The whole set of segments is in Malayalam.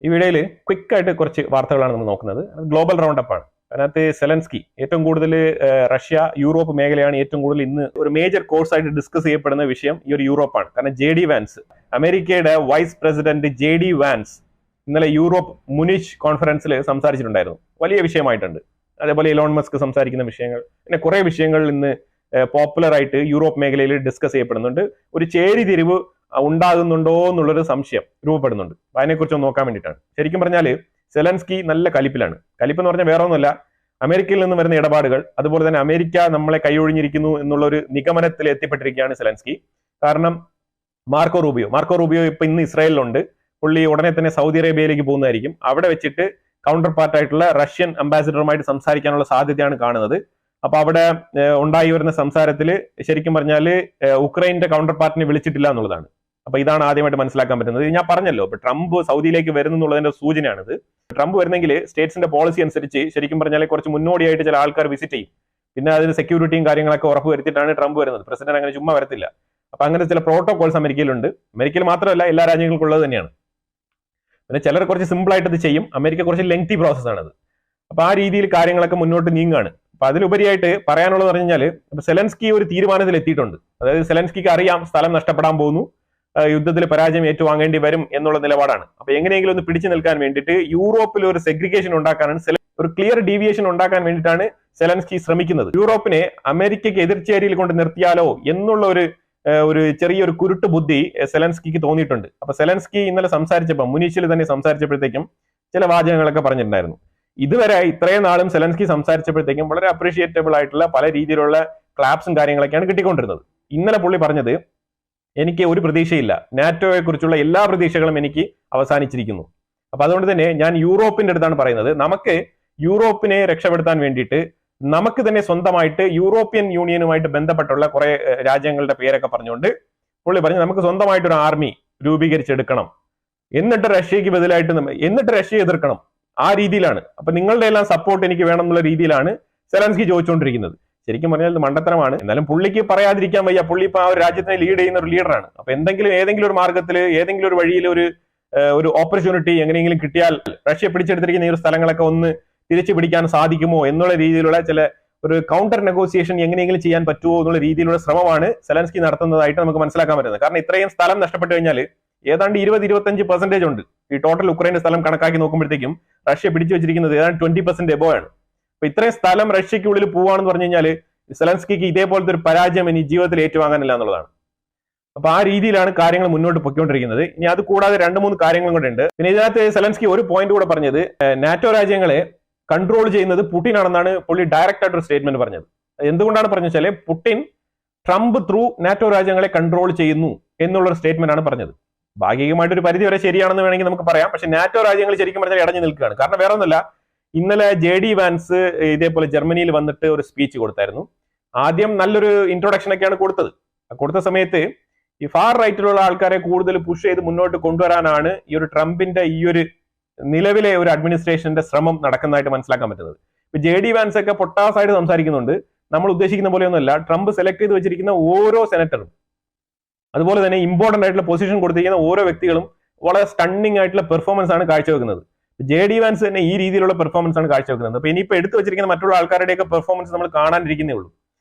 ഈ വീഡിയോയിൽ ക്വിക്കായിട്ട് കുറച്ച് വാർത്തകളാണ് നമ്മൾ നോക്കുന്നത്. ഗ്ലോബൽ റൗണ്ടപ്പ് ആണ്. അതിനകത്ത് സെലൻസ്കി ഏറ്റവും കൂടുതൽ റഷ്യ യൂറോപ്പ് മേഖലയാണ് ഏറ്റവും കൂടുതൽ ഇന്ന് ഒരു മേജർ കോഴ്സ് ആയിട്ട് ഡിസ്കസ് ചെയ്യപ്പെടുന്ന വിഷയം ഈ ഒരു യൂറോപ്പാണ്. കാരണം JD വാൻസ്, അമേരിക്കയുടെ വൈസ് പ്രസിഡന്റ് JD വാൻസ് ഇന്നലെ യൂറോപ്പ് മുനിച്ച് കോൺഫറൻസിൽ സംസാരിച്ചിട്ടുണ്ടായിരുന്നു. വലിയ വിഷയമായിട്ടുണ്ട്. അതേപോലെ ഇലോൺ മസ്ക് സംസാരിക്കുന്ന വിഷയങ്ങൾ, പിന്നെ കുറെ വിഷയങ്ങൾ ഇന്ന് പോപ്പുലർ ആയിട്ട് യൂറോപ്പ് മേഖലയിൽ ഡിസ്കസ് ചെയ്യപ്പെടുന്നുണ്ട്. ഒരു ചേരിതിരിവ് ഉണ്ടാകുന്നുണ്ടോ എന്നുള്ളൊരു സംശയം രൂപപ്പെടുന്നുണ്ട്. അതിനെക്കുറിച്ച് നോക്കാൻ വേണ്ടിയിട്ടാണ്. ശരിക്കും പറഞ്ഞാൽ സെലൻസ്കി നല്ല കലിപ്പിലാണ്. കലിപ്പെന്ന് പറഞ്ഞാൽ വേറെ ഒന്നുമല്ല, അമേരിക്കയിൽ നിന്ന് വരുന്ന ഇടപാടുകൾ, അതുപോലെ തന്നെ അമേരിക്ക നമ്മളെ കൈയൊഴിഞ്ഞിരിക്കുന്നു എന്നുള്ള ഒരു നിഗമനത്തിൽ എത്തിപ്പെട്ടിരിക്കുകയാണ് സെലൻസ്കി. കാരണം മാർക്കോ റൂബിയോ ഇപ്പൊ ഇന്ന് ഇസ്രായേലിലുണ്ട്. പുള്ളി ഉടനെ തന്നെ സൗദി അറേബ്യയിലേക്ക് പോകുന്നതായിരിക്കും. അവിടെ വെച്ചിട്ട് കൗണ്ടർ പാർട്ടായിട്ടുള്ള റഷ്യൻ അംബാസിഡറുമായിട്ട് സംസാരിക്കാനുള്ള സാധ്യതയാണ് കാണുന്നത്. അപ്പൊ അവിടെ ഉണ്ടായി വരുന്ന സംസാരത്തിൽ ശരിക്കും പറഞ്ഞാൽ ഉക്രൈന്റെ കൗണ്ടർ പാർട്ടിനെ വിളിച്ചിട്ടില്ല എന്നുള്ളതാണ്. അപ്പൊ ഇതാണ് ആദ്യമായിട്ട് മനസ്സിലാക്കാൻ പറ്റുന്നത്. ഞാൻ പറഞ്ഞല്ലോ, ഇപ്പൊ ട്രംപ് സൗദിയിലേക്ക് വരുന്നു എന്നുള്ളതിന്റെ സൂചനയാണിത്. ട്രംപ് വരുന്നെങ്കിൽ സ്റ്റേറ്റ്സിന്റെ പോളിസി അനുസരിച്ച് ശരിക്കും പറഞ്ഞാൽ കുറച്ച് മുന്നോടിയായിട്ട് ചില ആൾക്കാർ വിസിറ്റ് ചെയ്യും. പിന്നെ അതിന് സെക്യൂരിറ്റിയും കാര്യങ്ങളൊക്കെ ഉറപ്പ് വരുത്തിയിട്ടാണ് ട്രംപ് വരുന്നത്. പ്രസിഡന്റ് അങ്ങനെ ചുമ്മാ വരത്തില്ല. അപ്പൊ അങ്ങനെ ചില പ്രോട്ടോകോൾസ് അമേരിക്കയിലുണ്ട്. അമേരിക്കയിൽ മാത്രമല്ല, എല്ലാ രാജ്യങ്ങൾക്കും ഉള്ളത് തന്നെയാണ്. പിന്നെ ചിലർ കുറച്ച് സിമ്പിൾ ആയിട്ട് ഇത് ചെയ്യും. അമേരിക്ക കുറച്ച് ലെങ്തി പ്രോസസ് ആണത്. അപ്പൊ ആ രീതിയിൽ കാര്യങ്ങളൊക്കെ മുന്നോട്ട് നീങ്ങാണ്. അപ്പൊ അതിലുപരിയായിട്ട് പറയാനുള്ളത് പറഞ്ഞു കഴിഞ്ഞാൽ സെലൻസ്കി ഒരു തീരുമാനത്തിൽ എത്തിയിട്ടുണ്ട്. അതായത് സെലൻസ്കിക്ക് അറിയാം സ്ഥലം നഷ്ടപ്പെടാൻ പോകുന്നു, യുദ്ധത്തിൽ പരാജയം ഏറ്റുവാങ്ങേണ്ടി വരും എന്നുള്ള നിലപാടാണ്. അപ്പൊ എങ്ങനെയെങ്കിലും ഒന്ന് പിടിച്ചു നിൽക്കാൻ വേണ്ടിയിട്ട് യൂറോപ്പിൽ ഒരു സെഗ്രിഗേഷൻ ഉണ്ടാക്കാനാണ്, ഒരു ക്ലിയർ ഡീവിയേഷൻ ഉണ്ടാക്കാൻ വേണ്ടിയിട്ടാണ് സെലൻസ്കി ശ്രമിക്കുന്നത്. യൂറോപ്പിനെ അമേരിക്കയ്ക്ക് എതിർച്ചേരിയിൽ കൊണ്ട് നിർത്തിയാലോ എന്നുള്ള ഒരു ചെറിയൊരു കുരുട്ട് ബുദ്ധി സെലൻസ്കിക്ക് തോന്നിയിട്ടുണ്ട്. അപ്പൊ സെലൻസ്കി ഇന്നലെ സംസാരിച്ചപ്പോൾ, മുനീഷിൽ തന്നെ സംസാരിച്ചപ്പോഴത്തേക്കും ചില വാചകങ്ങളൊക്കെ പറഞ്ഞിട്ടുണ്ടായിരുന്നു. ഇതുവരെ ഇത്രയും നാളും സെലൻസ്കി സംസാരിച്ചപ്പോഴത്തേക്കും വളരെ അപ്രീഷിയേറ്റബിൾ ആയിട്ടുള്ള പല രീതിയിലുള്ള ക്ലാപ്സും കാര്യങ്ങളൊക്കെയാണ് കിട്ടിക്കൊണ്ടിരുന്നത്. ഇന്നലെ പുള്ളി പറഞ്ഞത്, എനിക്ക് ഒരു പ്രതീക്ഷയില്ല, നാറ്റോയെ കുറിച്ചുള്ള എല്ലാ പ്രതീക്ഷകളും എനിക്ക് അവസാനിച്ചിരിക്കുന്നു. അപ്പൊ അതുകൊണ്ട് തന്നെ ഞാൻ യൂറോപ്പിന്റെ അടുത്താണ് പറയുന്നത്, നമുക്ക് യൂറോപ്പിനെ രക്ഷപ്പെടുത്താൻ വേണ്ടിയിട്ട് നമുക്ക് തന്നെ സ്വന്തമായിട്ട് യൂറോപ്യൻ യൂണിയനുമായിട്ട് ബന്ധപ്പെട്ടുള്ള കുറെ രാജ്യങ്ങളുടെ പേരൊക്കെ പറഞ്ഞുകൊണ്ട് പുള്ളി പറഞ്ഞു, നമുക്ക് സ്വന്തമായിട്ടൊരു ആർമി രൂപീകരിച്ചെടുക്കണം, എന്നിട്ട് റഷ്യക്ക് ബദലായിട്ട് എന്നിട്ട് റഷ്യ എതിർക്കണം. ആ രീതിയിലാണ്. അപ്പൊ നിങ്ങളുടെ എല്ലാം സപ്പോർട്ട് എനിക്ക് വേണം എന്നുള്ള രീതിയിലാണ് സെലൻസ്കി ചോദിച്ചുകൊണ്ടിരിക്കുന്നത്. ശരിക്കും പറഞ്ഞാൽ ഇത് മണ്ടത്തരമാണ്. എന്നാലും പുള്ളിക്ക് പറയാതിരിക്കാൻ വയ്യ. പുള്ളി ഇപ്പൊ ആ ഒരു രാജ്യത്തിനെ ലീഡ് ചെയ്യുന്ന ഒരു ലീഡറാണ്. അപ്പൊ ഏതെങ്കിലും ഒരു മാർഗത്തിൽ, ഏതെങ്കിലും ഒരു വഴിയിൽ ഒരു ഓപ്പർച്യൂണിറ്റി എങ്ങനെയെങ്കിലും കിട്ടിയാൽ റഷ്യ പിടിച്ചെടുത്തിരിക്കുന്ന ഈ ഒരു സ്ഥലങ്ങളൊക്കെ ഒന്ന് തിരിച്ചു പിടിക്കാൻ സാധിക്കുമോ എന്നുള്ള രീതിയിലുള്ള ഒരു കൗണ്ടർ നെഗോസിയേഷൻ എങ്ങനെയെങ്കിലും ചെയ്യാൻ പറ്റുമോ എന്നുള്ള രീതിയിലുള്ള ശ്രമമാണ് സെലൻസ്കി നടത്തുന്നതായിട്ട് നമുക്ക് മനസ്സിലാക്കാൻ പറ്റുന്നത്. കാരണം ഇത്രയും സ്ഥലം നഷ്ടപ്പെട്ടു കഴിഞ്ഞാൽ ഏതാണ്ട് 20-25% ഉണ്ട്. ഈ ടോട്ടൽ ഉക്രൈന്റെ സ്ഥലം കണക്കാക്കി നോക്കുമ്പോഴത്തേക്കും റഷ്യ പിടിച്ചു വെച്ചിരിക്കുന്നത് ഏതാണ്ട് 20% എബോ ആണ്. അപ്പൊ ഇത്രയും സ്ഥലം റഷ്യക്കുള്ളിൽ പോവാണെന്ന് പറഞ്ഞു കഴിഞ്ഞാൽ സെലൻസ്കിക്ക് ഇതേപോലത്തെ ഒരു പരാജയം ഇനി ജീവിതത്തിൽ ഏറ്റുവാങ്ങാനില്ല എന്നുള്ളതാണ്. അപ്പൊ ആ രീതിയിലാണ് കാര്യങ്ങൾ മുന്നോട്ട് പൊയ്ക്കൊണ്ടിരിക്കുന്നത്. ഇനി അത് കൂടാതെ 2-3 കാര്യങ്ങളും കൂടെ ഉണ്ട്. പിന്നെ ഇതിനകത്ത് സെലൻസ്കി ഒരു പോയിന്റ് കൂടെ പറഞ്ഞത്, നാറ്റോ രാജ്യങ്ങളെ കൺട്രോൾ ചെയ്യുന്നത് പുടിൻ ആണെന്നാണ് പുള്ളി ഡയറക്റ്റ് ആയിട്ട് ഒരു സ്റ്റേറ്റ്മെന്റ് പറഞ്ഞത്. എന്തുകൊണ്ടാണ് പറഞ്ഞു വെച്ചാൽ, പുടിൻ ട്രംപ് ത്രൂ നാറ്റോ രാജ്യങ്ങളെ കൺട്രോൾ ചെയ്യുന്നു എന്നുള്ളൊരു സ്റ്റേറ്റ്മെന്റ് ആണ് പറഞ്ഞത്. ഭാഗികമായിട്ട് ഒരു പരിധി വരെ ശരിയാണെന്ന് വേണമെങ്കിൽ നമുക്ക് പറയാം. പക്ഷെ നാറ്റോ രാജ്യങ്ങൾ ശരിക്കും പറഞ്ഞാൽ ഇടഞ്ഞു നിൽക്കുകയാണ്. കാരണം വേറെ ഒന്നുമല്ല, ഇന്നലെ JD വാൻസ് ഇതേപോലെ ജർമ്മനിയിൽ വന്നിട്ട് ഒരു സ്പീച്ച് കൊടുത്തായിരുന്നു. ആദ്യം നല്ലൊരു ഇൻട്രൊഡക്ഷൻ ഒക്കെയാണ് കൊടുത്തത്. കൊടുത്ത സമയത്ത് ഈ ഫാർ റൈറ്റിലുള്ള ആൾക്കാരെ കൂടുതൽ പുഷ് ചെയ്ത് മുന്നോട്ട് കൊണ്ടുവരാനാണ് ഈ ഒരു ട്രംപിന്റെ ഈ ഒരു നിലവിലെ ഒരു അഡ്മിനിസ്ട്രേഷന്റെ ശ്രമം നടക്കുന്നതായിട്ട് മനസ്സിലാക്കാൻ പറ്റുന്നത്. ഇപ്പൊ JD വാൻസ് ഒക്കെ പൊട്ടാസായിട്ട് സംസാരിക്കുന്നുണ്ട്. നമ്മൾ ഉദ്ദേശിക്കുന്ന പോലെയൊന്നുമല്ല. ട്രംപ് സെലക്ട് ചെയ്ത് വെച്ചിരിക്കുന്ന ഓരോ സെനറ്ററും, അതുപോലെ തന്നെ ഇമ്പോർട്ടന്റ് ആയിട്ടുള്ള പൊസിഷൻ കൊടുത്തിരിക്കുന്ന ഓരോ വ്യക്തികളും വളരെ സ്റ്റണ്ണിങ് ആയിട്ടുള്ള പെർഫോമൻസ് ആണ് കാഴ്ചവെക്കുന്നത്. JD വാൻസ് തന്നെ ഈ രീതിയിലുള്ള പെർഫോമൻസ് ആണ് കാഴ്ചവെക്കുന്നത്. അപ്പൊ ഇനിയിപ്പോ എടുത്തു വെച്ചിരിക്കുന്ന മറ്റുള്ള ആൾക്കാരുടെയൊക്കെ പെർഫോമൻസ് നമ്മൾ കാണാനിരിക്കുന്നേ ഉള്ളൂ.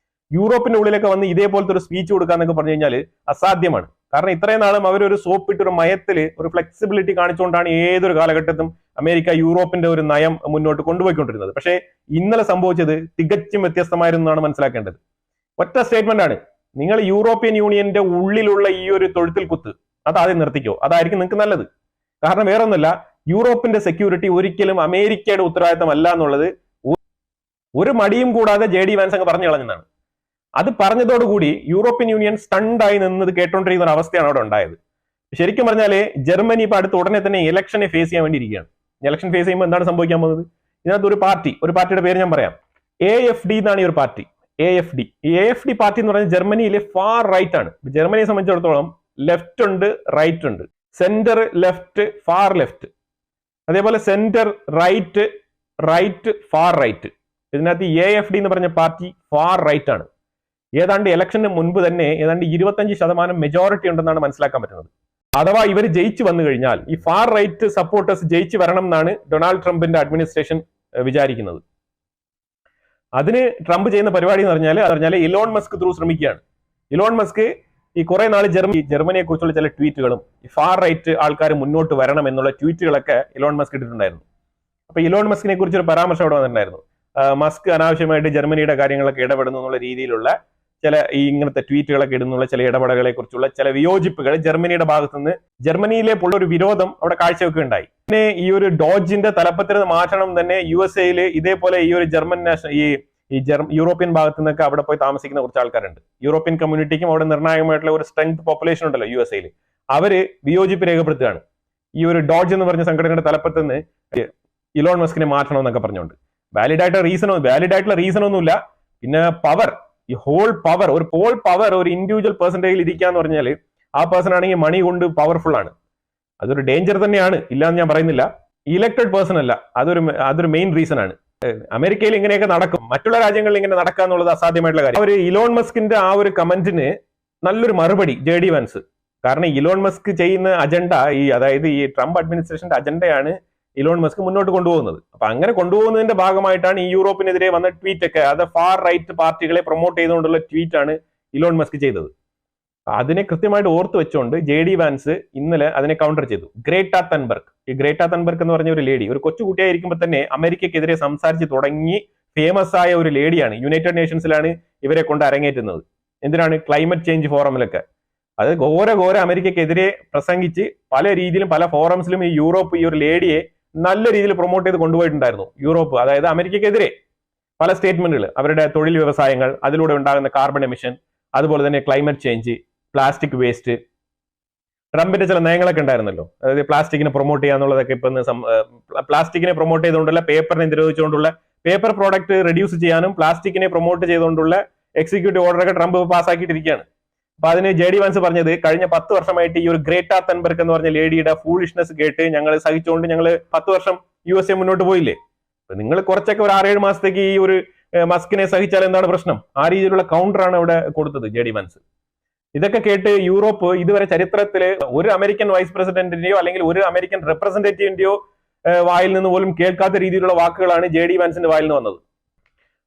യൂറോപ്പിന്റെ ഉള്ളിലൊക്കെ വന്ന് ഇതേപോലത്തെ ഒരു സ്പീച്ച് കൊടുക്കാന്നൊക്കെ പറഞ്ഞു കഴിഞ്ഞാൽ അസാധ്യമാണ്. കാരണം ഇത്രയും നാളും അവരൊരു സോപ്പിട്ട് ഒരു മയത്തില് ഒരു ഫ്ലെക്സിബിലിറ്റി കാണിച്ചുകൊണ്ടാണ് ഏതൊരു കാലഘട്ടത്തും അമേരിക്ക യൂറോപ്പിന്റെ ഒരു നയം മുന്നോട്ട് കൊണ്ടുപോയിക്കൊണ്ടിരുന്നത്. പക്ഷേ ഇന്നലെ സംഭവിച്ചത് തികച്ചും വ്യത്യസ്തമായിരുന്നാണ് മനസ്സിലാക്കേണ്ടത്. ഒറ്റ സ്റ്റേറ്റ്മെന്റ് ആണ്, നിങ്ങൾ യൂറോപ്യൻ യൂണിയന്റെ ഉള്ളിലുള്ള ഈ ഒരു തൊഴുത്തിൽ കുത്ത് അത് ആദ്യം നിർത്തിക്കോ, അതായിരിക്കും നിങ്ങൾക്ക് നല്ലത്. കാരണം വേറെ ഒന്നുമല്ല, യൂറോപ്പിന്റെ സെക്യൂരിറ്റി ഒരിക്കലും അമേരിക്കയുടെ ഉത്തരവാദിത്തമല്ല എന്നുള്ളത് ഒരു മടിയും കൂടാതെ JD വാൻസ് അങ്ങ് പറഞ്ഞു കളഞ്ഞതാണ്. അത് പറഞ്ഞതോടുകൂടി യൂറോപ്യൻ യൂണിയൻ സ്റ്റണ്ടായി നിന്നത് കേട്ടോണ്ടിരിക്കുന്ന ഒരു അവസ്ഥയാണ് അവിടെ ഉണ്ടായത്. ശരിക്കും പറഞ്ഞാല് ജർമ്മനി ഇപ്പൊ അടുത്ത് ഉടനെ തന്നെ ഇലക്ഷനെ ഫേസ് ചെയ്യാൻ വേണ്ടി ഇരിക്കുകയാണ്. ഇലക്ഷൻ ഫേസ് ചെയ്യുമ്പോൾ എന്താണ് സംഭവിക്കാൻ പോകുന്നത്? ഇതിനകത്ത് ഒരു പാർട്ടിയുടെ പേര് ഞാൻ പറയാം, AFD എന്നാണ് ഈ ഒരു പാർട്ടി. AFD. ഈ AFD പാർട്ടി എന്ന് പറയുന്നത് ജർമ്മനിയിലെ ഫാർ റൈറ്റ് ആണ്. ജർമ്മനിയെ സംബന്ധിച്ചിടത്തോളം ലെഫ്റ്റ് ഉണ്ട്, റൈറ്റ് ഉണ്ട്, സെന്റർ ലെഫ്റ്റ്, ഫാർ ലെഫ്റ്റ്, അതേപോലെ സെന്റർ റൈറ്റ്, ഫാർ റൈറ്റ്. ഇതിനകത്ത് AFD എന്ന് പറഞ്ഞ പാർട്ടി ഫാർ റൈറ്റ് ആണ്. ഏതാണ്ട് ഇലക്ഷന് മുൻപ് തന്നെ ഏതാണ്ട് 25% മെജോറിറ്റി ഉണ്ടെന്നാണ് മനസ്സിലാക്കാൻ പറ്റുന്നത്. അഥവാ ഇവർ ജയിച്ചു വന്നു കഴിഞ്ഞാൽ ഈ ഫാർ റൈറ്റ് സപ്പോർട്ടേഴ്സ് ജയിച്ചു വരണം എന്നാണ് ഡൊണാൾഡ് ട്രംപിന്റെ അഡ്മിനിസ്ട്രേഷൻ വിചാരിക്കുന്നത്. അതിന് ട്രംപ് ചെയ്യുന്ന പരിപാടി എന്ന് പറഞ്ഞാൽ ഇലോൺ മസ്ക് ത്രൂ ശ്രമിക്കുകയാണ്. ഇലോൺ മസ്ക് ഈ കുറെ നാൾ ജർമ്മനിയെ കുറിച്ചുള്ള ചില ട്വീറ്റുകളും ഈ ഫാർ റൈറ്റ് ആൾക്കാർ മുന്നോട്ട് വരണം എന്നുള്ള ട്വീറ്റുകളൊക്കെ ഇലോൺ മസ്ക് ഇട്ടിട്ടുണ്ടായിരുന്നു. അപ്പൊ ഇലോൺ മസ്കിനെ കുറിച്ച് ഒരു പരാമർശം അവിടെ വന്നിട്ടുണ്ടായിരുന്നു. മസ്ക് അനാവശ്യമായിട്ട് ജർമ്മനിയുടെ കാര്യങ്ങളൊക്കെ ഇടപെടുന്നു എന്നുള്ള രീതിയിലുള്ള ചില ഈ ഇങ്ങനത്തെ ട്വീറ്റുകളൊക്കെ ഇടുന്നുള്ള ചില ഇടപെടലുകളെ കുറിച്ചുള്ള ചില വിയോജിപ്പുകൾ ജർമ്മനിയുടെ ഭാഗത്തു നിന്ന് ജർമ്മനിയിലെ ഒരു വിരോധം അവിടെ കാഴ്ചവെക്കുകയുണ്ടായി. പിന്നെ ഈ ഒരു ഡോജിന്റെ തലപ്പത്തിൽ മാറ്റണം തന്നെ USA ഇതേപോലെ ഈ ഒരു ജർമ്മൻ യൂറോപ്യൻ ഭാഗത്തു നിന്നൊക്കെ അവിടെ പോയി താമസിക്കുന്ന കുറച്ച് ആൾക്കാരുണ്ട്. യൂറോപ്യൻ കമ്മ്യൂണിറ്റിക്കും അവിടെ നിർണായകമായിട്ടുള്ള ഒരു സ്ട്രെങ്ത് പോപ്പുലേഷൻ ഉണ്ടല്ലോ USA. അവര് വിയോജിപ്പ് രേഖപ്പെടുത്തുകയാണ് ഈ ഒരു ഡോജ് എന്ന് പറഞ്ഞ സംഘടനയുടെ തലപ്പത്ത് നിന്ന് ഇലോൺ മസ്കിനെ മാറ്റണം എന്നൊക്കെ പറഞ്ഞുകൊണ്ട്. വാലിഡ് ആയിട്ടുള്ള റീസൺ ഒന്നുമില്ല. പിന്നെ പവർ, ഈ ഹോൾ പവർ ഒരു ഇൻഡിവിജ്വൽ പേഴ്സന്റെ കയ്യിൽ ഇരിക്കാന്ന് പറഞ്ഞാൽ ആ പേഴ്സൺ ആണെങ്കിൽ മണി കൊണ്ട് പവർഫുൾ ആണ്. അതൊരു ഡേഞ്ചർ തന്നെയാണ്, ഇല്ലാന്ന് ഞാൻ പറയുന്നില്ല. ഇലക്ടഡ് പേഴ്സൺ അല്ല, അതൊരു മെയിൻ റീസൺ ആണ്. അമേരിക്കയിൽ ഇങ്ങനെയൊക്കെ നടക്കും, മറ്റുള്ള രാജ്യങ്ങളിൽ ഇങ്ങനെ നടക്കുക എന്നുള്ളത് അസാധ്യമായിട്ടുള്ള കാര്യം. ഒരു ഇലോൺ മസ്കിന്റെ ആ ഒരു കമന്റിന് നല്ലൊരു മറുപടി JD വാൻസ്. കാരണം ഇലോൺ മസ്ക് ചെയ്യുന്ന അജണ്ട അതായത് ഈ ട്രംപ് അഡ്മിനിസ്ട്രേഷന്റെ അജണ്ടയാണ് ഇലോൺ മസ്ക് മുന്നോട്ട് കൊണ്ടുപോകുന്നത്. അപ്പൊ അങ്ങനെ കൊണ്ടുപോകുന്നതിന്റെ ഭാഗമായിട്ടാണ് ഈ യൂറോപ്പിനെതിരെ വന്ന ട്വീറ്റ് ഒക്കെ, അത് ഫാർ റൈറ്റ് പാർട്ടികളെ പ്രൊമോട്ട് ചെയ്തുകൊണ്ടുള്ള ട്വീറ്റ് ആണ് ഇലോൺ മസ്ക് ചെയ്തത്. അതിനെ കൃത്യമായിട്ട് ഓർത്ത് വെച്ചുകൊണ്ട് JD വാൻസ് ഇന്നലെ അതിനെ കൗണ്ടർ ചെയ്തു. ഗ്രേറ്റ തൻബർഗ് എന്ന് പറഞ്ഞ ഒരു ലേഡി, ഒരു കൊച്ചുകുട്ടിയായിരിക്കുമ്പോൾ തന്നെ അമേരിക്കക്കെതിരെ സംസാരിച്ച് തുടങ്ങി ഫേമസ് ആയ ഒരു ലേഡിയാണ്. യുണൈറ്റഡ് നേഷൻസിലാണ് ഇവരെ കൊണ്ട് അരങ്ങേറ്റുന്നത്. എന്തിനാണ്? ക്ലൈമറ്റ് ചേഞ്ച് ഫോറമിലൊക്കെ. അത് ഘോര അമേരിക്കക്കെതിരെ പ്രസംഗിച്ച് പല രീതിയിലും പല ഫോറംസിലും ഈ യൂറോപ്പ് ഈ ഒരു ലേഡിയെ നല്ല രീതിയിൽ പ്രൊമോട്ട് ചെയ്ത് കൊണ്ടുപോയിട്ടുണ്ടായിരുന്നു. യൂറോപ്പ്, അതായത് അമേരിക്കക്കെതിരെ പല സ്റ്റേറ്റ്മെന്റുകൾ, അവരുടെ തൊഴിൽ വ്യവസായങ്ങൾ, അതിലൂടെ ഉണ്ടാകുന്ന കാർബൺ എമിഷൻ, അതുപോലെ തന്നെ ക്ലൈമറ്റ് ചേഞ്ച്, പ്ലാസ്റ്റിക് വേസ്റ്റ്, ട്രംപിന്റെ ചില നയങ്ങളൊക്കെ ഉണ്ടായിരുന്നല്ലോ. അതായത് പ്ലാസ്റ്റിക്കിനെ പ്രൊമോട്ട് ചെയ്യാന്നുള്ളതൊക്കെ ഇപ്പൊ പ്ലാസ്റ്റിക്കിനെ പ്രൊമോട്ട് ചെയ്തുകൊണ്ടുള്ള, പേപ്പറിനെ നിരോധിച്ചുകൊണ്ടുള്ള, പേപ്പർ പ്രോഡക്റ്റ് റെഡ്യൂസ് ചെയ്യാനും പ്ലാസ്റ്റിക്കിനെ പ്രൊമോട്ട് ചെയ്തുകൊണ്ടുള്ള എക്സിക്യൂട്ടീവ് ഓർഡറൊക്കെ ട്രംപ് പാസ്സാക്കിയിട്ടിരിക്കുകയാണ്. അപ്പൊ അതിന് JD വാൻസ് പറഞ്ഞത്, കഴിഞ്ഞ 10 വർഷമായിട്ട് ഈ ഒരു ഗ്രേറ്റ തൻബർഗ് എന്ന് പറഞ്ഞ ലേഡിയുടെ ഫൂളിഷ്നെസ് കേട്ട് ഞങ്ങൾ സഹിച്ചുകൊണ്ട് ഞങ്ങൾ 10 വർഷം USA മുന്നോട്ട് പോയില്ലേ. നിങ്ങൾ കുറച്ചൊക്കെ ഒരു 6-7 മാസത്തേക്ക് ഈ ഒരു മസ്കിനെ സഹിച്ചാൽ എന്താണ് പ്രശ്നം? ആ രീതിയിലുള്ള കൗണ്ടറാണ് അവിടെ കൊടുത്തത് JD വാൻസ്. ഇതൊക്കെ കേട്ട് യൂറോപ്പ് ഇതുവരെ ചരിത്രത്തിൽ ഒരു അമേരിക്കൻ വൈസ് പ്രസിഡന്റിന്റെയോ അല്ലെങ്കിൽ ഒരു അമേരിക്കൻ റെപ്രസെന്റേറ്റീവിന്റെയോ വായിൽ നിന്ന് പോലും കേൾക്കാത്ത രീതിയിലുള്ള വാക്കുകളാണ് JD വാൻസിന്റെ വായിൽ നിന്ന് വന്നത്.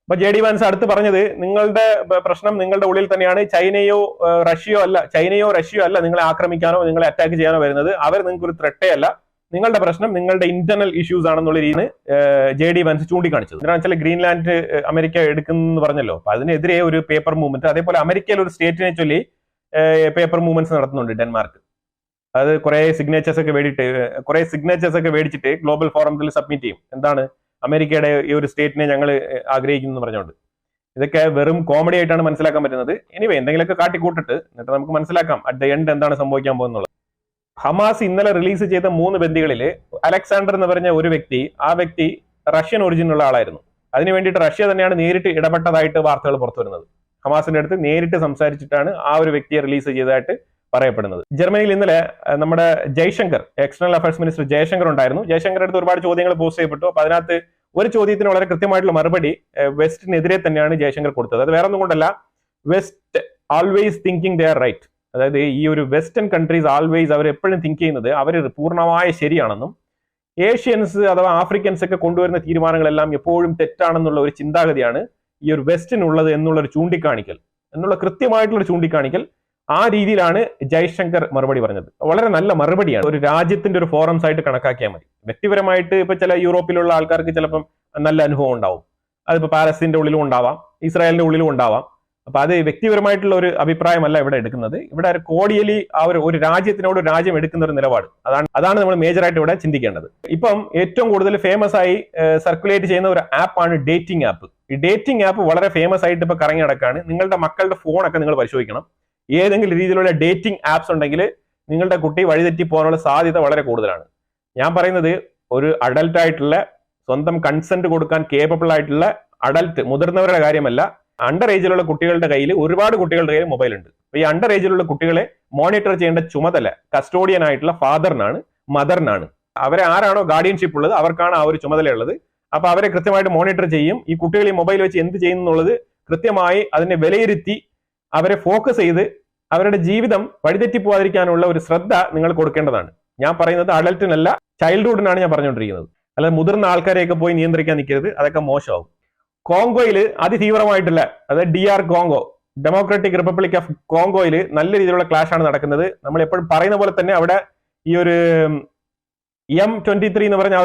അപ്പൊ JD വാൻസ് അടുത്ത് പറഞ്ഞത്, നിങ്ങളുടെ പ്രശ്നം നിങ്ങളുടെ ഉള്ളിൽ തന്നെയാണ്. ചൈനയോ റഷ്യയോ അല്ല നിങ്ങളെ ആക്രമിക്കാനോ നിങ്ങളെ അറ്റാക്ക് ചെയ്യാനോ വരുന്നത്. അവർ നിങ്ങൾക്ക് ഒരു ത്രെട്ടേ അല്ല. നിങ്ങളുടെ പ്രശ്നം നിങ്ങളുടെ ഇന്റർണൽ ഇഷ്യൂസ് ആണെന്നുള്ള രീതിയിൽ JD വാൻസ് ചൂണ്ടിക്കാണിച്ചത്. എന്താണെന്ന് വെച്ചാൽ ഗ്രീൻലാൻഡ് അമേരിക്ക എടുക്കുന്നു പറഞ്ഞല്ലോ. അപ്പൊ അതിനെതിരെ ഒരു പേപ്പർ മൂവ്മെന്റ്, അതേപോലെ അമേരിക്കയിൽ ഒരു സ്റ്റേറ്റിനെ ചൊല്ലി പേപ്പർ മൂവ്മെന്റ്സ് നടത്തുന്നുണ്ട് ഡെൻമാർക്ക്. അത് കുറെ സിഗ്നേച്ചേഴ്സ് ഒക്കെ മേടിച്ചിട്ട് ഗ്ലോബൽ ഫോറത്തിൽ സബ്മിറ്റ് ചെയ്യും. എന്താണ്? അമേരിക്കയുടെ ഈ ഒരു സ്റ്റേറ്റിനെ ഞങ്ങൾ ആഗ്രഹിക്കുന്നു പറഞ്ഞുകൊണ്ട്. ഇതൊക്കെ വെറും കോമഡി ആയിട്ടാണ് മനസ്സിലാക്കാൻ പറ്റുന്നത്. എനിവേ, എന്തെങ്കിലുമൊക്കെ കാട്ടിക്കൂട്ടിട്ട് എന്നിട്ട് നമുക്ക് മനസ്സിലാക്കാം അറ്റ് ദ എൻഡ് എന്താണ് സംഭവിക്കാൻ പോകുന്നത്. ഹമാസ് ഇന്നലെ റിലീസ് ചെയ്ത 3 ബന്ദികളിൽ അലക്സാണ്ടർ എന്ന് പറഞ്ഞ ഒരു വ്യക്തി, ആ വ്യക്തി റഷ്യൻ ഒറിജിനുള്ള ആളായിരുന്നു. അതിനു വേണ്ടിയിട്ട് റഷ്യ തന്നെയാണ് നേരിട്ട് ഇടപെട്ടതായിട്ട് വാർത്തകൾ പുറത്തു വരുന്നത്. ഹമാസിന്റെ അടുത്ത് നേരിട്ട് സംസാരിച്ചിട്ടാണ് ആ ഒരു വ്യക്തിയെ റിലീസ് ചെയ്തതായിട്ട് പറയപ്പെടുന്നത്. ജർമ്മനിയിൽ ഇന്നലെ നമ്മുടെ Jaishankar, external affairs minister Jaishankar ഉണ്ടായിരുന്നു. ജയശങ്കറുടെ അടുത്ത് ഒരുപാട് ചോദ്യങ്ങൾ പോസ്റ്റ് ചെയ്യപ്പെട്ടു. അപ്പൊ അതിനകത്ത് ഒരു ചോദ്യത്തിന് വളരെ കൃത്യമായിട്ടുള്ള മറുപടി വെസ്റ്റിനെതിരെ തന്നെയാണ് ജയശങ്കർ കൊടുത്തത്. അത് വേറെ ഒന്നും കൊണ്ടല്ല, west always thinking they are right. അതായത് ഈ ഒരു വെസ്റ്റേൺ കൺട്രീസ് ആൾവേസ് അവർ എപ്പോഴും തിങ്ക് ചെയ്യുന്നത് അവർ പൂർണ്ണമായ ശരിയാണെന്നും ഏഷ്യൻസ് അഥവാ ആഫ്രിക്കൻസ് ഒക്കെ കൊണ്ടുവരുന്ന തീരുമാനങ്ങളെല്ലാം എപ്പോഴും തെറ്റാണെന്നുള്ള ഒരു ചിന്താഗതിയാണ് ഈ ഒരു വെസ്റ്റിനുള്ളത് എന്നുള്ളൊരു ചൂണ്ടിക്കാണിക്കൽ, എന്നുള്ള കൃത്യമായിട്ടുള്ളൊരു ചൂണ്ടിക്കാണിക്കൽ. ആ രീതിയിലാണ് ജയശങ്കർ മറുപടി പറഞ്ഞത്. വളരെ നല്ല മറുപടിയാണ്. ഒരു രാജ്യത്തിന്റെ ഒരു ഫോറംസ് ആയിട്ട് കണക്കാക്കിയാൽ മതി. വ്യക്തിപരമായിട്ട് ഇപ്പൊ ചില യൂറോപ്പിലുള്ള ആൾക്കാർക്ക് ചിലപ്പം നല്ല അനുഭവം ഉണ്ടാവും. അതിപ്പോ പാലസ്തീന്റെ ഉള്ളിലും ഉണ്ടാവാം, ഇസ്രായേലിന്റെ ഉള്ളിലും ഉണ്ടാവാം. അപ്പൊ അത് വ്യക്തിപരമായിട്ടുള്ള ഒരു അഭിപ്രായമല്ല ഇവിടെ എടുക്കുന്നത്. ഇവിടെ കോഡിയലി ആ ഒരു രാജ്യത്തിനോട് രാജ്യം എടുക്കുന്ന ഒരു നിലപാട്, അതാണ് നമ്മൾ മേജറായിട്ട് ഇവിടെ ചിന്തിക്കേണ്ടത്. ഇപ്പം ഏറ്റവും കൂടുതൽ ഫേമസ് ആയി സർക്കുലേറ്റ് ചെയ്യുന്ന ഒരു ആപ്പാണ് ഡേറ്റിംഗ് ആപ്പ്. ഈ ഡേറ്റിംഗ് ആപ്പ് വളരെ ഫേമസ് ആയിട്ട് ഇപ്പൊ കറങ്ങി നടക്കാണ്. നിങ്ങളുടെ മക്കളുടെ ഫോണൊക്കെ നിങ്ങൾ പരിശോധിക്കണം. ഏതെങ്കിലും രീതിയിലുള്ള ഡേറ്റിംഗ് ആപ്സ് ഉണ്ടെങ്കിൽ നിങ്ങളുടെ കുട്ടി വഴിതെറ്റി പോകാനുള്ള സാധ്യത വളരെ കൂടുതലാണ്. ഞാൻ പറയുന്നത് ഒരു അഡൽട്ട് ആയിട്ടുള്ള, സ്വന്തം കൺസെന്റ് കൊടുക്കാൻ കേപ്പബിൾ ആയിട്ടുള്ള അഡൽട്ട്, മുതിർന്നവരുടെ കാര്യമല്ല. അണ്ടർ ഏജിലുള്ള കുട്ടികളുടെ കയ്യിൽ, ഒരുപാട് കുട്ടികളുടെ കയ്യിൽ മൊബൈൽ ഉണ്ട്. അപ്പൊ ഈ അണ്ടർ ഏജിലുള്ള കുട്ടികളെ മോണിറ്റർ ചെയ്യേണ്ട ചുമതല കസ്റ്റോഡിയൻ ആയിട്ടുള്ള ഫാദറിനാണ്, മദറിനാണ്. അവരെ ആരാണോ ഗാർഡിയൻഷിപ്പ് ഉള്ളത് അവർക്കാണ് ആ ഒരു ചുമതലയുള്ളത്. അപ്പൊ അവരെ കൃത്യമായിട്ട് മോണിറ്റർ ചെയ്യും. ഈ കുട്ടികൾ ഈ മൊബൈൽ വെച്ച് എന്ത് ചെയ്യുന്നു എന്നുള്ളത് കൃത്യമായി അതിനെ വിലയിരുത്തി അവരെ ഫോക്കസ് ചെയ്ത് അവരുടെ ജീവിതം വഴിതെറ്റി പോകാതിരിക്കാനുള്ള ഒരു ശ്രദ്ധ നിങ്ങൾ കൊടുക്കേണ്ടതാണ്. ഞാൻ പറയുന്നത് അഡൽട്ടിനല്ല, ചൈൽഡ്ഹുഡിനാണ് ഞാൻ പറഞ്ഞുകൊണ്ടിരിക്കുന്നത്. അല്ലാതെ മുതിർന്ന ആൾക്കാരെയൊക്കെ പോയി നിയന്ത്രിക്കാൻ നിൽക്കരുത്, അതൊക്കെ മോശമാവും. കോങ്കോയിൽ അതിതീവ്രമായിട്ടുള്ള, അതായത് DR Congo, democratic republic of കോങ്കോയിൽ നല്ല രീതിയിലുള്ള ക്ലാഷ് ആണ് നടക്കുന്നത്. നമ്മൾ എപ്പോഴും പറയുന്ന പോലെ തന്നെ അവിടെ ഈ ഒരു M23 എന്ന് പറഞ്ഞ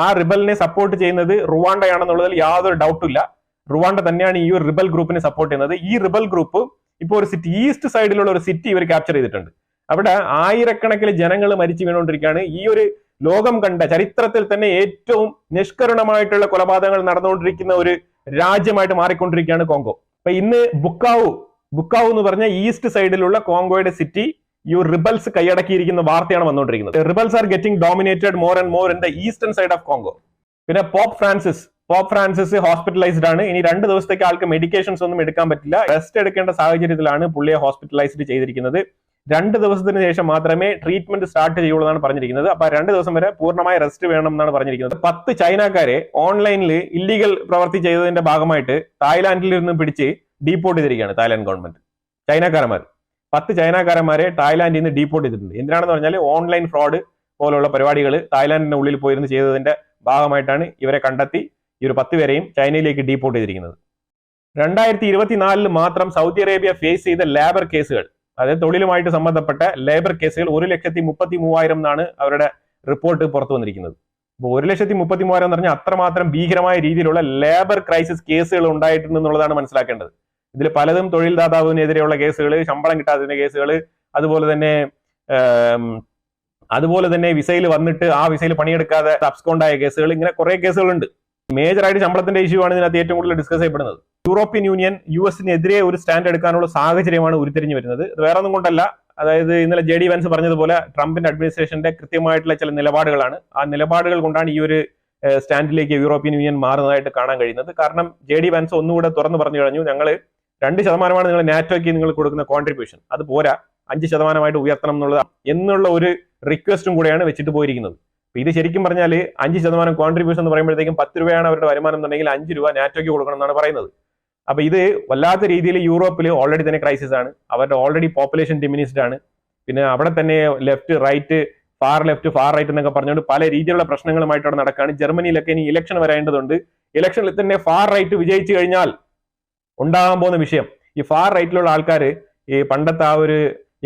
ആ റിബലിനെ സപ്പോർട്ട് ചെയ്യുന്നത് റുവാണ്ടയാണെന്നുള്ളതിൽ യാതൊരു ഡൗട്ടും ഇല്ല. റുവാണ്ട തന്നെയാണ് ഈ ഒരു റിബൽ ഗ്രൂപ്പിനെ സപ്പോർട്ട് ചെയ്യുന്നത്. ഈ റിബൽ ഗ്രൂപ്പ് ഇപ്പോൾ ഒരു സിറ്റി, ഈസ്റ്റ് സൈഡിലുള്ള ഒരു സിറ്റി ഇവർ ക്യാപ്ചർ ചെയ്തിട്ടുണ്ട്. അവിടെ ആയിരക്കണക്കിന് ജനങ്ങൾ മരിച്ചു വീണുകൊണ്ടിരിക്കുകയാണ്. ഈ ഒരു ലോകം കണ്ട ചരിത്രത്തിൽ തന്നെ ഏറ്റവും നിഷ്കരുണമായിട്ടുള്ള കൊലപാതകങ്ങൾ നടന്നുകൊണ്ടിരിക്കുന്ന ഒരു രാജ്യമായിട്ട് മാറിക്കൊണ്ടിരിക്കുകയാണ് കോങ്കോ. അപ്പൊ ഇന്ന് ബുക്കാവു എന്ന് പറഞ്ഞ ഈസ്റ്റ് സൈഡിലുള്ള കോങ്കോയുടെ സിറ്റി ഈ റിബൽസ് കൈയടക്കിയിരിക്കുന്ന വാർത്തയാണ് വന്നുകൊണ്ടിരിക്കുന്നത്. Rebels are getting dominated more and more in the eastern side of Congo. പിന്നെ പോപ്പ് ഫ്രാൻസിസ് ഹോസ്പിറ്റലൈസ്ഡ് ആണ്. ഇനി 2 ദിവസത്തേക്ക് ആൾക്ക് മെഡിക്കേഷൻസ് ഒന്നും എടുക്കാൻ പറ്റില്ല. റെസ്റ്റ് എടുക്കേണ്ട സാഹചര്യത്തിലാണ് പുള്ളിയെ ഹോസ്പിറ്റലൈസ്ഡ് ചെയ്തിരിക്കുന്നത്. 2 ദിവസത്തിന് ശേഷം മാത്രമേ ട്രീറ്റ്മെന്റ് സ്റ്റാർട്ട് ചെയ്യുള്ളൂ എന്നാണ് പറഞ്ഞിരിക്കുന്നത്. അപ്പൊ 2 ദിവസം വരെ പൂർണ്ണമായ റെസ്റ്റ് വേണം എന്നാണ് പറഞ്ഞിരിക്കുന്നത്. 10 ചൈനക്കാരെ ഓൺലൈനിൽ ഇല്ലീഗൽ പ്രവൃത്തി ചെയ്തതിന്റെ ഭാഗമായിട്ട് തായ്ലാന്റിൽ നിന്ന് പിടിച്ച് ഡീപ്പോർട്ട് ചെയ്തിരിക്കുകയാണ് തായ്ലാന്റ് ഗവൺമെന്റ്. 10 ചൈനക്കാരന്മാരെ തായ്ലാന്റിൽ നിന്ന് ഡീപ്പോർട്ട് ചെയ്തിട്ടുണ്ട്. എന്തിനാണെന്ന് പറഞ്ഞാൽ ഓൺലൈൻ ഫ്രോഡ് പോലുള്ള പരിപാടികൾ തായ്ലാന്റിന്റെ ഉള്ളിൽ പോയിരുന്ന് ചെയ്തതിന്റെ ഭാഗമായിട്ടാണ് ഇവരെ കണ്ടെത്തി ഈ ഒരു 10 പേരെയും ചൈനയിലേക്ക് ഡീപ്പോർട്ട് ചെയ്തിരിക്കുന്നത്. 2024 മാത്രം സൗദി അറേബ്യ ഫേസ് ചെയ്ത ലേബർ കേസുകൾ, അതായത് തൊഴിലുമായിട്ട് സംബന്ധപ്പെട്ട ലേബർ കേസുകൾ 1,33,000 എന്നാണ് അവരുടെ റിപ്പോർട്ട് പുറത്തു വന്നിരിക്കുന്നത്. അപ്പോൾ 1,33,000 എന്ന് പറഞ്ഞാൽ അത്രമാത്രം ഭീകരമായ രീതിയിലുള്ള ലേബർ ക്രൈസിസ് കേസുകൾ ഉണ്ടായിട്ടുണ്ടെന്നുള്ളതാണ് മനസ്സിലാക്കേണ്ടത്. ഇതിൽ പലതും തൊഴിൽദാതാവിനെതിരെയുള്ള കേസുകൾ, ശമ്പളം കിട്ടാത്തതിന്റെ കേസുകൾ, അതുപോലെ തന്നെ വിസയിൽ വന്നിട്ട് ആ വിസയിൽ പണിയെടുക്കാതെ അബ്സ്കോണ്ടായ കേസുകൾ, ഇങ്ങനെ കുറെ കേസുകളുണ്ട്. മേജറായിട്ട് ശമ്പളത്തിന്റെ ഇഷ്യൂ ആണ് ഇതിനകത്ത് ഏറ്റവും കൂടുതൽ ഡിസ്കസ് ചെയ്യപ്പെടുന്നത്. യൂറോപ്യൻ യൂണിയൻ US-നെതിരെ ഒരു സ്റ്റാൻഡ് എടുക്കാനുള്ള സാഹചര്യമാണ് ഉരുത്തിരിഞ്ഞു വരുന്നത്. ഇത് വേറെ ഒന്നും കൊണ്ടല്ല, അതായത് ഇന്നലെ JD വാൻസ് പറഞ്ഞതുപോലെ ട്രംപിന്റെ അഡ്മിനിസ്ട്രേഷന്റെ കൃത്യമായിട്ടുള്ള ചില നിലപാടുകളാണ്. ആ നിലപാടുകൾ കൊണ്ടാണ് ഈ ഒരു സ്റ്റാൻഡിലേക്ക് യൂറോപ്യൻ യൂണിയൻ മാറുന്നതായിട്ട് കാണാൻ കഴിയുന്നത്. കാരണം JD വാൻസ് ഒന്നുകൂടെ തുറന്നു പറഞ്ഞു കഴിഞ്ഞു, ഞങ്ങൾ 2% നിങ്ങൾ നാറ്റോയ്ക്ക് നിങ്ങൾ കൊടുക്കുന്ന കോൺട്രിബ്യൂഷൻ, അത് പോരാ, 5% ഉയർത്തണം എന്നുള്ള ഒരു റിക്വസ്റ്റും കൂടെയാണ് വെച്ചിട്ട് പോയിരിക്കുന്നത്. ഇത് ശരിക്കും പറഞ്ഞാൽ 5% കോൺട്രിബ്യൂഷൻ എന്ന് പറയുമ്പോഴത്തേക്കും 10 രൂപയാണ് അവരുടെ വരുമാനം എന്നുണ്ടെങ്കിൽ 5 രൂപ നാറ്റോയ്ക്ക് കൊടുക്കണം എന്നാണ് പറയുന്നത്. അപ്പൊ ഇത് വല്ലാത്ത രീതിയിൽ യൂറോപ്പിൽ ഓൾറെഡി തന്നെ ക്രൈസിസ് ആണ്. അവരുടെ ഓൾറെഡി പോപ്പുലേഷൻ ഡിമിനിസ്ഡ് ആണ്. പിന്നെ അവിടെ തന്നെ left right, far left far right എന്നൊക്കെ പറഞ്ഞുകൊണ്ട് പല രീതിയിലുള്ള പ്രശ്നങ്ങളുമായിട്ട് അവിടെ നടക്കുകയാണ്. ജർമ്മനിയിലൊക്കെ ഇനി ഇലക്ഷൻ വരേണ്ടതുണ്ട്. ഇലക്ഷനിൽ തന്നെ ഫാർ റൈറ്റ് വിജയിച്ചു കഴിഞ്ഞാൽ ഉണ്ടാകാൻ പോകുന്ന വിഷയം, ഈ ഫാർ റൈറ്റിലുള്ള ആൾക്കാർ ഈ പണ്ടത്തെ ആ ഒരു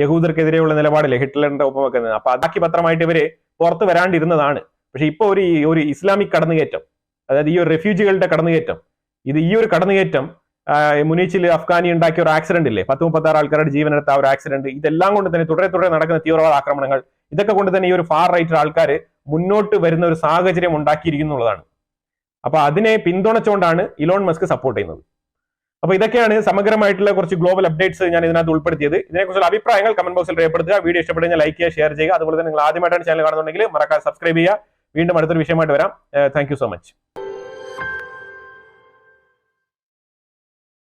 യഹൂദർക്കെതിരെയുള്ള നിലപാടില്ലേ ഹിറ്റ്ലറിന്റെ ഒപ്പം വെക്കുന്നത്, അപ്പൊ അതാക്കി പത്രമായിട്ട് ഇവര് പുറത്ത് വരാണ്ടിരുന്നതാണ്. പക്ഷെ ഇപ്പൊ ഒരു ഇസ്ലാമിക് കടന്നുകയറ്റം, അതായത് ഈ ഒരു റെഫ്യൂജികളുടെ കടന്നുകയറ്റം, ഈ ഒരു കടന്നുകയറ്റം മുനീച്ചിൽ അഫ്ഗാനി ഉണ്ടാക്കിയ ഒരു ആക്സിഡന്റ് ഇല്ലേ, 10-36 ആൾക്കാരുടെ ജീവനെടുത്ത ആ ഒരു ആക്സിഡന്റ്, ഇതെല്ലാം കൊണ്ട് തന്നെ തുടരെ നടക്കുന്ന തീവ്രവാദ ആക്രമണങ്ങൾ, ഇതൊക്കെ കൊണ്ട് തന്നെ ഈ ഒരു ഫാർ റൈറ്റ് ആൾക്കാർ മുന്നോട്ട് വരുന്ന ഒരു സാഹചര്യം ഉണ്ടാക്കിയിരിക്കുന്നുള്ളതാണ്. അപ്പൊ അതിനെ പിന്തുണച്ചുകൊണ്ടാണ് ഇലോൺ മസ്ക് സപ്പോർട്ട് ചെയ്യുന്നത്. അപ്പൊ ഇതൊക്കെയാണ് സമഗ്രമായിട്ടുള്ള കുറച്ച് ഗ്ലോബൽ അപ്ഡേറ്റ്സ് ഞാൻ ഇതിനകത്ത് ഉൾപ്പെടുത്തിയത്. ഇതിനെക്കുറിച്ചുള്ള അഭിപ്രായങ്ങൾ കമന്റ് ബോക്സിൽ രേഖപ്പെടുത്തുക. വീഡിയോ ഇഷ്ടപ്പെടുന്ന ലൈക്ക് ചെയ്യുക, ഷെയർ ചെയ്യുക. അതുപോലെ തന്നെ നിങ്ങൾ ആദ്യമായിട്ടാണ് ചാനൽ കാണുന്നുണ്ടെങ്കിൽ മറക്കാതെ സബ്സ്ക്രൈബ് ചെയ്യുക. വീണ്ടും അടുത്തൊരു വിഷയമായിട്ട് വരാം. Thank you so much.